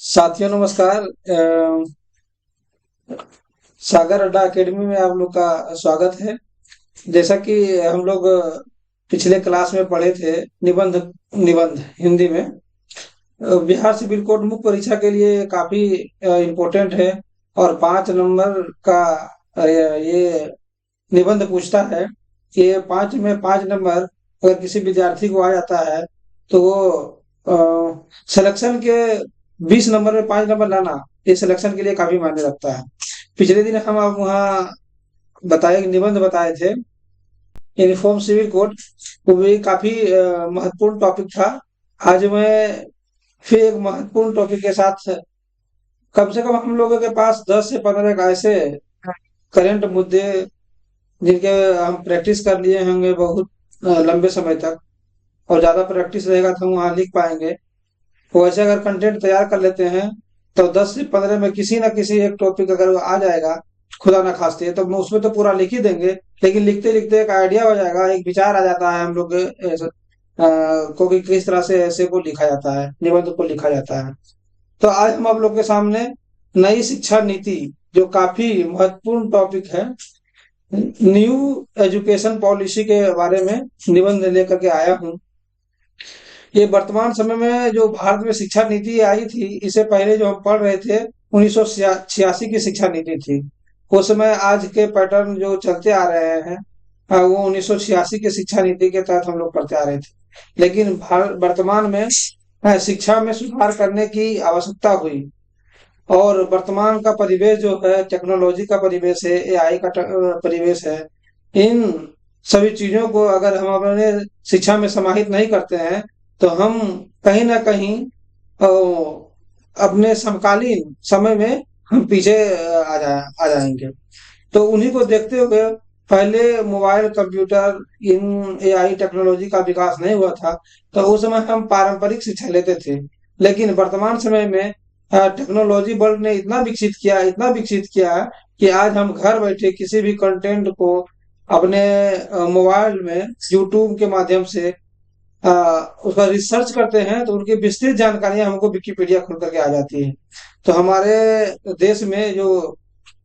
साथियों नमस्कार। सागर अड्डा एकेडमी में आप लोग का स्वागत है। जैसा कि हम लोग पिछले क्लास में पढ़े थे, निबंध निबंध हिंदी में बिहार सिविल कोड मुख्य परीक्षा के लिए काफी इम्पोर्टेंट है। और 5 नंबर का ये निबंध पूछता है कि ये 5 में 5 नंबर अगर किसी विद्यार्थी को आ जाता है तो वो सिलेक्शन के 20 नंबर में 5 नंबर लाना, ये सिलेक्शन के लिए काफी मायने रखता है। पिछले दिन हम आप वहाँ बताए निबंध बताए थे यूनिफॉर्म सिविल कोड, वो भी काफी महत्वपूर्ण टॉपिक था। आज मैं फिर एक महत्वपूर्ण टॉपिक के साथ, कम से कम हम लोगों के पास 10 से 15 का ऐसे करंट मुद्दे जिनके हम प्रैक्टिस कर लिए होंगे बहुत लंबे समय तक, और ज्यादा प्रैक्टिस रहेगा तो हम वहाँ लिख पाएंगे। तो वैसे अगर कंटेंट तैयार कर लेते हैं तो 10 से 15 में किसी ना किसी एक टॉपिक अगर आ जाएगा, खुदा ना खास्ते, तो हम उसमें तो पूरा लिख ही देंगे। लेकिन लिखते लिखते एक आइडिया हो जाएगा, एक विचार आ जाता है हम लोग को कि किस तरह से ऐसे को लिखा जाता है, निबंध को लिखा जाता है। तो आज हम आप लोग के सामने नई शिक्षा नीति, जो काफी महत्वपूर्ण टॉपिक है, न्यू एजुकेशन पॉलिसी के बारे में निबंध लेकर के आया हूँ। ये वर्तमान समय में जो भारत में शिक्षा नीति आई थी, इससे पहले जो हम पढ़ रहे थे 1986 की शिक्षा नीति थी। उस समय आज के पैटर्न जो चलते आ रहे हैं, वो 1986 की शिक्षा नीति के तहत हम लोग पढ़ते आ रहे थे। लेकिन भारत वर्तमान में शिक्षा में सुधार करने की आवश्यकता हुई। और वर्तमान का परिवेश जो है, टेक्नोलॉजी का परिवेश है, एआई का परिवेश है। इन सभी चीजों को अगर हम अपने शिक्षा में समाहित नहीं करते हैं तो हम कहीं ना कहीं अपने समकालीन समय में हम पीछे आ जाएंगे। तो उन्हीं को देखते हुए पहले मोबाइल कंप्यूटर, इन एआई टेक्नोलॉजी का विकास नहीं हुआ था, तो उस समय हम पारंपरिक शिक्षा लेते थे। लेकिन वर्तमान समय में टेक्नोलॉजी वर्ल्ड ने इतना विकसित किया कि आज हम घर बैठे किसी भी कंटेंट को अपने मोबाइल में यूट्यूब के माध्यम से अ, उसका रिसर्च करते हैं तो उनकी विस्तृत जानकारियां हमको विकिपीडिया खुल करके आ जाती है। तो हमारे देश में जो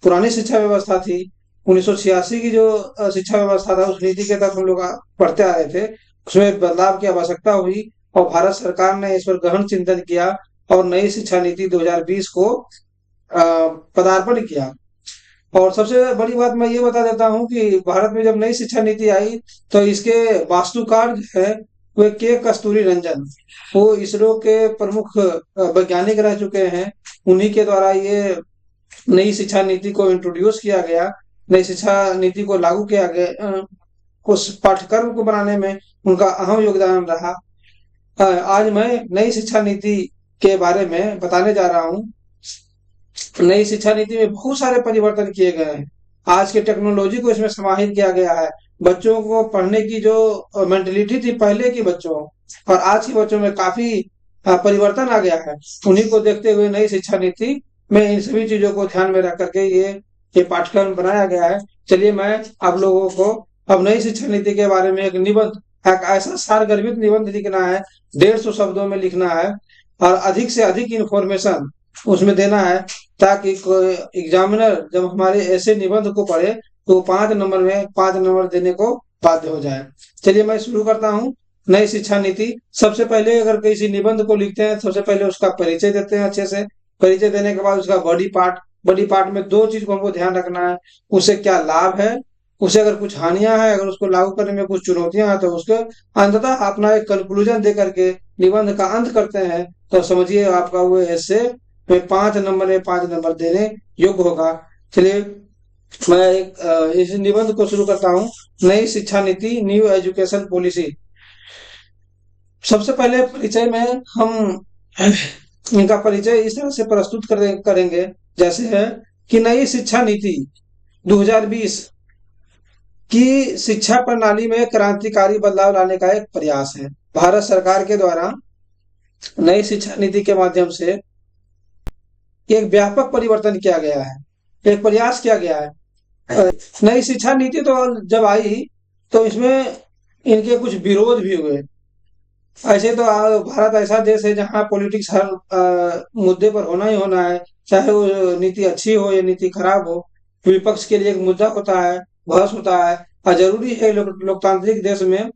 पुरानी शिक्षा व्यवस्था थी, 1986 की जो शिक्षा व्यवस्था था, उस नीति के तहत हम लोग पढ़ते आ रहे थे, उसमें बदलाव की आवश्यकता हुई। और भारत सरकार ने इस पर गहन चिंतन किया और नई शिक्षा नीति 2020 को पदार्पण किया। और सबसे बड़ी बात मैं ये बता देता हूँ कि भारत में जब नई शिक्षा नीति आई तो इसके वास्तुकार जो है वे के कस्तूरी रंजन, वो इसरो के प्रमुख वैज्ञानिक रह चुके हैं। उन्हीं के द्वारा ये नई शिक्षा नीति को इंट्रोड्यूस किया गया, नई शिक्षा नीति को लागू किया गया। उस पाठ्यक्रम को बनाने में उनका अहम योगदान रहा। आज मैं नई शिक्षा नीति के बारे में बताने जा रहा हूँ। नई शिक्षा नीति में बहुत सारे परिवर्तन किए गए हैं। आज के टेक्नोलॉजी को इसमें समाहित किया गया है। बच्चों को पढ़ने की जो मेंटेलिटी थी पहले की बच्चों और आज के बच्चों में काफी परिवर्तन आ गया है। उन्हीं को देखते हुए नई शिक्षा नीति में इन सभी चीजों को ध्यान में रख करके ये पाठ्यक्रम बनाया गया है। चलिए मैं आप लोगों को अब नई शिक्षा नीति के बारे में एक निबंध, एक ऐसा सारगर्भित निबंध लिखना है, 150 शब्दों में लिखना है और अधिक से अधिक इंफॉर्मेशन उसमें देना है, ताकि एग्जामिनर जब हमारे ऐसे निबंध को पढ़े तो 5 नंबर में 5 नंबर देने को बाध्य हो जाए। चलिए मैं शुरू करता हूँ। नई शिक्षा नीति, सबसे पहले अगर किसी निबंध को लिखते हैं सबसे पहले उसका परिचय देते हैं अच्छे से। परिचय देने के बाद उसका बॉडी पार्ट में दो चीज को हमको ध्यान रखना है, उसे क्या लाभ है, उसे अगर कुछ हानियां हैं, अगर उसको लागू करने में कुछ चुनौतियां हैं तो उसके अंततः अपना एक कंक्लूजन दे करके निबंध का अंत करते हैं। तो समझिए आपका वो ऐसे में 5 नंबर में 5 नंबर देने योग्य होगा। चलिए मैं इस निबंध को शुरू करता हूँ। नई शिक्षा नीति, न्यू एजुकेशन पॉलिसी। सबसे पहले परिचय में हम इनका परिचय इस तरह से प्रस्तुत करेंगे जैसे है कि नई शिक्षा नीति 2020 की शिक्षा प्रणाली में क्रांतिकारी बदलाव लाने का एक प्रयास है। भारत सरकार के द्वारा नई शिक्षा नीति के माध्यम से एक व्यापक परिवर्तन किया गया है, एक प्रयास किया गया है। नई शिक्षा नीति तो जब आई तो इसमें इनके कुछ विरोध भी हुए। ऐसे तो भारत ऐसा देश है जहाँ पॉलिटिक्स हर मुद्दे पर होना ही होना है, चाहे वो नीति अच्छी हो या नीति खराब हो। विपक्ष के लिए एक मुद्दा होता है, बहस होता है। और जरूरी है लोकतांत्रिक देश में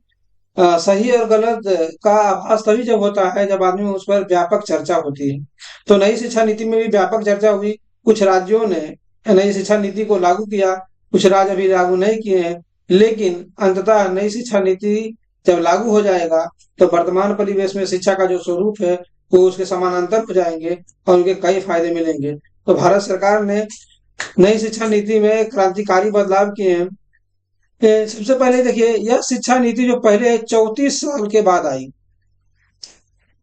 सही और गलत का आभास तभी जब होता है जब आदमी उस पर व्यापक चर्चा होती है। तो नई शिक्षा नीति में भी व्यापक चर्चा हुई। कुछ राज्यों ने नई शिक्षा नीति को लागू किया, कुछ राज्य अभी लागू नहीं किए हैं। लेकिन अंततः नई शिक्षा नीति जब लागू हो जाएगा तो वर्तमान परिवेश में शिक्षा का जो स्वरूप है वो उसके समानांतर हो जाएंगे और उनके कई फायदे मिलेंगे। तो भारत सरकार ने नई शिक्षा नीति में क्रांतिकारी बदलाव किए हैं। सबसे पहले देखिए, यह शिक्षा नीति जो पहले 34 साल के बाद आई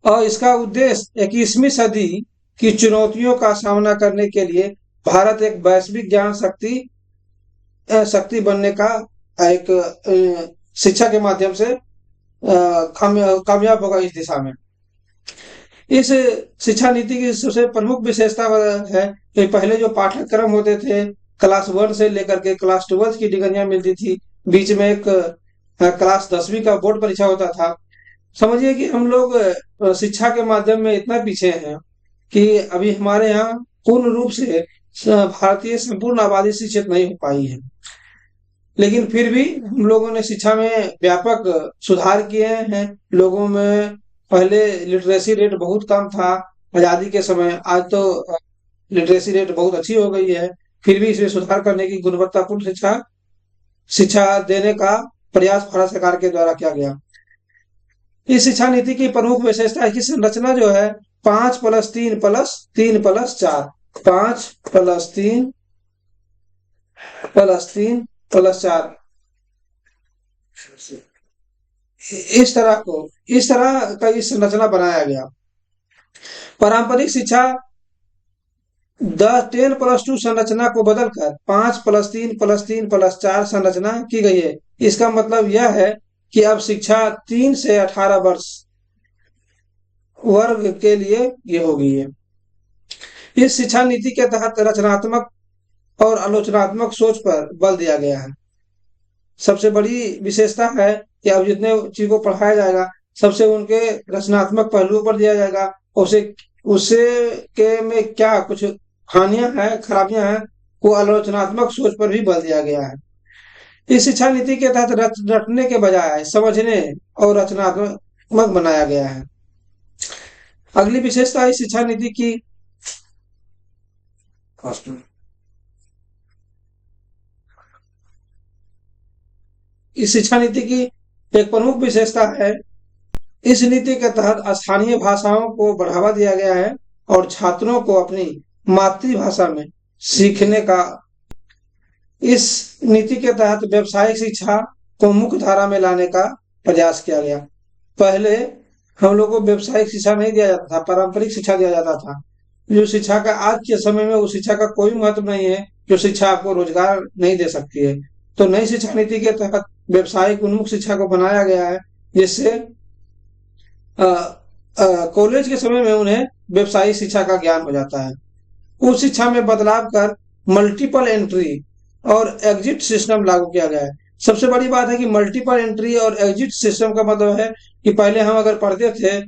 और इसका उद्देश्य 21वीं सदी की चुनौतियों का सामना करने के लिए भारत एक वैश्विक ज्ञान शक्ति बनने का एक शिक्षा के माध्यम से कामयाब होगा इस दिशा में। इस शिक्षा नीति की सबसे प्रमुख विशेषता है कि पहले जो पाठ्यक्रम होते थे, क्लास 1 से लेकर के क्लास 12 की डिग्रियां मिलती थी। बीच में एक क्लास 10वीं का बोर्ड परीक्षा होता था। समझिए कि हम लोग शिक्षा के माध्यम में इतना पीछे हैं कि अभी हमारे यहाँ पूर्ण रूप से भारतीय संपूर्ण आबादी शिक्षित नहीं हो पाई है। लेकिन फिर भी हम लोगों ने शिक्षा में व्यापक सुधार किए हैं। लोगों में पहले लिटरेसी रेट बहुत कम था आजादी के समय, आज तो लिटरेसी रेट बहुत अच्छी हो गई है। फिर भी इसमें सुधार करने की गुणवत्तापूर्ण शिक्षा शिक्षा देने का प्रयास भारत सरकार के द्वारा किया गया। इस शिक्षा नीति की प्रमुख विशेषता है कि संरचना जो है 5+3+3+4, 5+3+3+4 इस तरह का इस संरचना बनाया गया। पारंपरिक शिक्षा 10+2 संरचना को बदलकर 5+3+3+4 संरचना की गई है। इसका मतलब यह है कि अब शिक्षा 3 से 18 वर्ष वर्ग के लिए ये हो गई है। इस शिक्षा नीति के तहत रचनात्मक और आलोचनात्मक सोच पर बल दिया गया है। सबसे बड़ी विशेषता है कि अब जितने चीज को पढ़ाया जाएगा सबसे उनके रचनात्मक पहलुओं पर दिया जाएगा। उसे उससे के में क्या कुछ हानियां हैं, खराबियां हैं, को आलोचनात्मक सोच पर भी बल दिया गया है। इस शिक्षा नीति के तहत रटने के बजाय समझने और रचनात्मक बनाया गया है। अगली विशेषता इस शिक्षा नीति की इस शिक्षा नीति की एक प्रमुख विशेषता है, इस नीति के तहत स्थानीय भाषाओं को बढ़ावा दिया गया है और छात्रों को अपनी मातृभाषा में सीखने का इस नीति के तहत व्यावसायिक शिक्षा को मुख्य धारा में लाने का प्रयास किया गया। पहले हम लोग को व्यावसायिक शिक्षा नहीं दिया जाता था, पारंपरिक शिक्षा दिया जाता था। जो शिक्षा का आज के समय में उस शिक्षा का कोई महत्व नहीं है जो शिक्षा आपको रोजगार नहीं दे सकती है। तो नई शिक्षा नीति के तहत व्यावसायिक उन्मुख शिक्षा को बनाया गया है, जिससे कॉलेज के समय में उन्हें व्यवसायिक शिक्षा का ज्ञान हो जाता है। उस शिक्षा में बदलाव कर मल्टीपल एंट्री और एग्जिट सिस्टम लागू किया गया है। सबसे बड़ी बात है कि मल्टीपल एंट्री और एग्जिट सिस्टम का मतलब है कि पहले हम अगर पढ़ते थे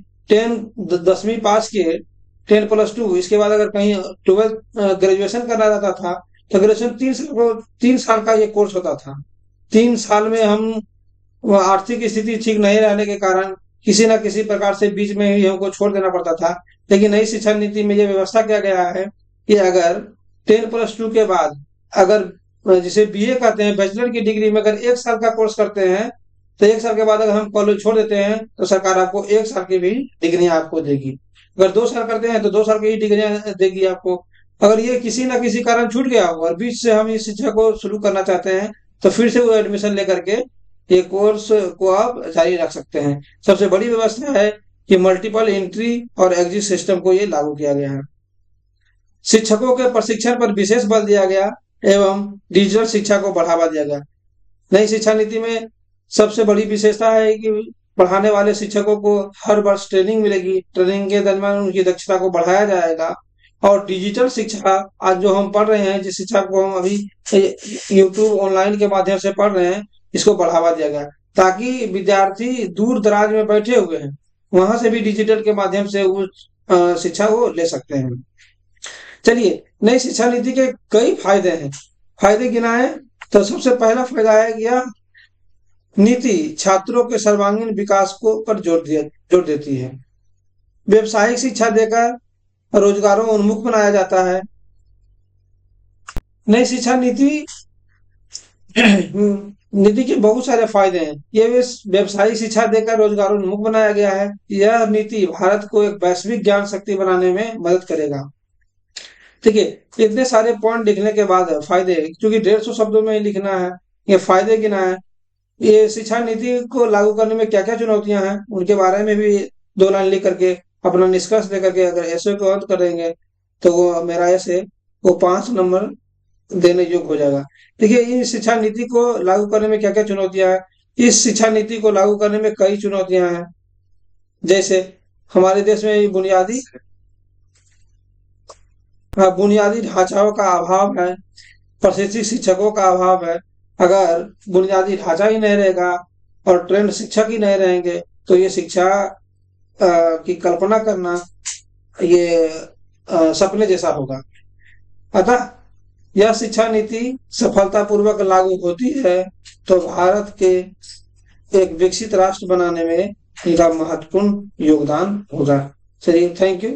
10वीं पास किए, 10+2, इसके बाद अगर कहीं 12 ग्रेजुएशन करना रहता था तो ग्रेजुएशन 3 साल का ये कोर्स होता था। 3 साल में हम आर्थिक स्थिति ठीक नहीं रहने के कारण किसी न किसी प्रकार से बीच में ही हमको छोड़ देना पड़ता था। लेकिन नई शिक्षा नीति में यह व्यवस्था किया गया है कि अगर 10+2 के बाद अगर जिसे बीए कहते हैं, बैचलर की डिग्री में अगर 1 साल का कोर्स करते हैं तो 1 साल के बाद अगर हम कॉलेज छोड़ देते हैं तो सरकार आपको 1 साल की भी डिग्रियां आपको देगी। अगर 2 साल करते हैं तो 2 साल की ही डिग्रियां देगी आपको। अगर ये किसी न किसी कारण छूट गया हो और बीच से हम इस शिक्षा को शुरू करना चाहते हैं तो फिर से वो एडमिशन लेकर के ये कोर्स को आप जारी रख सकते हैं। सबसे बड़ी व्यवस्था है कि मल्टीपल एंट्री और एग्जिट सिस्टम को ये लागू किया गया है। शिक्षकों के प्रशिक्षण पर विशेष बल दिया गया एवं डिजिटल शिक्षा को बढ़ावा दिया गया। नई शिक्षा नीति में सबसे बड़ी विशेषता है कि पढ़ाने वाले शिक्षकों को हर वर्ष ट्रेनिंग मिलेगी। ट्रेनिंग के दरमियान उनकी दक्षता को बढ़ाया जाएगा और डिजिटल शिक्षा आज जो हम पढ़ रहे हैं, जिस शिक्षा को हम अभी यूट्यूब ऑनलाइन के माध्यम से पढ़ रहे हैं, इसको बढ़ावा दिया गया ताकि विद्यार्थी दूर दराज में बैठे हुए हैं वहां से भी डिजिटल के माध्यम से वो शिक्षा को ले सकते हैं। चलिए, नई शिक्षा नीति के कई फायदे हैं, फायदे गिनाए तो सबसे पहला फायदा है यह नीति छात्रों के सर्वांगीण विकास को पर जोर देती है। व्यवसायिक शिक्षा देकर रोजगारों उन्मुख बनाया जाता है। नई शिक्षा नीति नीति के बहुत सारे फायदे हैं। ये व्यवसायिक शिक्षा देकर रोजगार उन्मुख बनाया गया है। यह नीति भारत को एक वैश्विक ज्ञान शक्ति बनाने में मदद करेगा। ठीक है, इतने सारे पॉइंट लिखने के बाद फायदे, क्योंकि 150 शब्दों में ही लिखना है, ये फायदे गिना है। ये शिक्षा नीति को लागू करने में क्या क्या चुनौतियां हैं उनके बारे में भी 2 लाइन लिख करके अपना निष्कर्ष दे करके अगर ऐसे को अंत करेंगे तो वो मेरा ऐसे वो 5 नंबर देने योग्य हो जाएगा। देखिए, इस शिक्षा नीति को लागू करने में क्या क्या चुनौतियां हैं। इस शिक्षा नीति को लागू करने में कई चुनौतियां हैं, जैसे हमारे देश में बुनियादी ढांचाओं का अभाव है, प्रशिक्षित शिक्षकों का अभाव है। अगर बुनियादी ढांचा ही नहीं रहेगा और ट्रेंड शिक्षक ही नहीं रहेंगे तो ये शिक्षा की कल्पना करना ये सपने जैसा होगा। अतः यह शिक्षा नीति सफलतापूर्वक लागू होती है तो भारत के एक विकसित राष्ट्र बनाने में इनका महत्वपूर्ण योगदान होगा। चलिए, थैंक यू।